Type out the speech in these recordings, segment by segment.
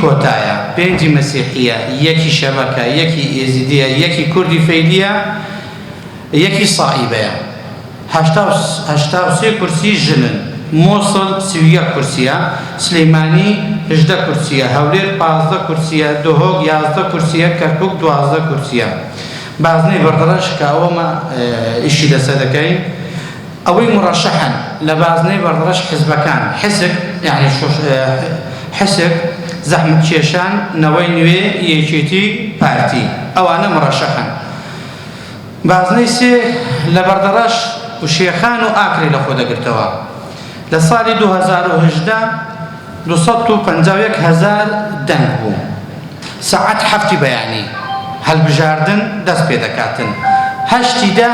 کۆتایە پێنجی مەسیحیە یەکی شەبەکە یەکی ئێزیدیە یەکی کوردی فەیلیە یەکی سائیبەیە 83 کورسی ژنن مۆسڵ 31 کورسیە سلەیمانی 18 کورسیە هەولێر 15 کورسیە دۆهۆک 11 کورسیە کەرکووک 12 کورسیە بازنەی بەردەڕەش کە ئەوەمە ئیشی لەسەر دەکەین ئەوەی مڕەشەحن لە بازنەی بەردەڕەش حیزبەکان حزب یعنی حزب زەحمەت کێشان نەوەی نوێ یەکێتی پارتی ئەوانە مڕەشەحن بازنەی سێ لە بەردەڕەش و شێخان و ئاکرێ لەخۆ دەگرتەوە لە ساڵی 2018 251,000 دەنگ بوو سەعات هەفتی بەیانی هەڵبژاردن دەست پێ دەکاتن هەشتیدا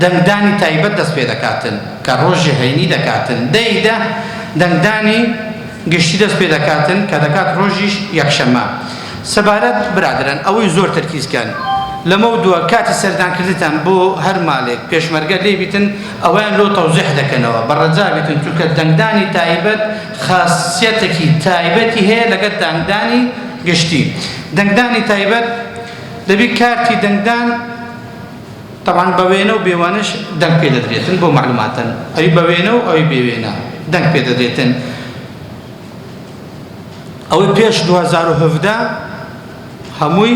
دەنگدانی تایبەت دەست پێ دەکاتن کە ڕۆژی هەینی دەکاتن دەیدا دەنگدانی گشتی دەست پێ دەکاتن کە دەکات ڕۆژیش یەکشەمە سەبارەت برادران ئەوەی زۆر تەرکیزکەن لەمە دووە کاتی سەردانکردتان بۆ هەر ماڵێک پێشمەرگە لێبیتن ئەویان لۆ تەوزیح دەکەنەوە بەڕەجا بێتن چونکە دەنگدانی تایبەت خاصیەتێکی تایبەتی هەیە لەگەڵ دەنگدانی گشتی دەنگدانی تایبەت دەبی کارتی دەنگدان طبعا بەوێنە و بێوانش دەنگ پێ دەدرێتن بۆ معلوماتن ئەوی بەوێنە و ئەوی بێوێنە دەنگ پێ دەدرێتن ئەوەی پێش 2017 هەمووی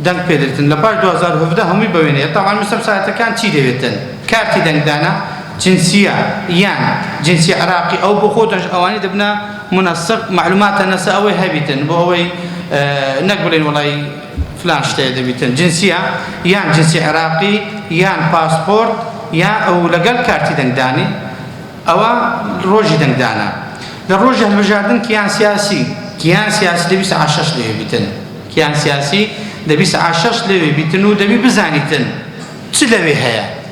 دەنگ پێ دەدرێتن لە پاش 2017 هەمووی بەوێنەیە طبعا مەسەب ساعتەکان چی دەوێتن کارتی دەنگدانە جنسیە یان جنسی عراقی ئەو بۆ خۆتەش ئەوانی دەبنە منەسق معلوماتە نەسە ئەوەی هەبیتن بۆ ئەوەی نەک بڵێن وەڵی فلان شتەیە دەبیتن جنسیە یان جنسی عراقی یان پاسپۆرت یان ئەو لەگەڵ کارتی دەنگدانی ئەوە ڕۆژی دەنگدانە لە ڕۆژی هەڵبژاردن کیان سیاسی دەبی سەعات 6 لەوێ بیتن کیان سیاسی دەبی سەعات 6 لەوێ بیتن و دەبی بزانیتن چ لەوێ هەیە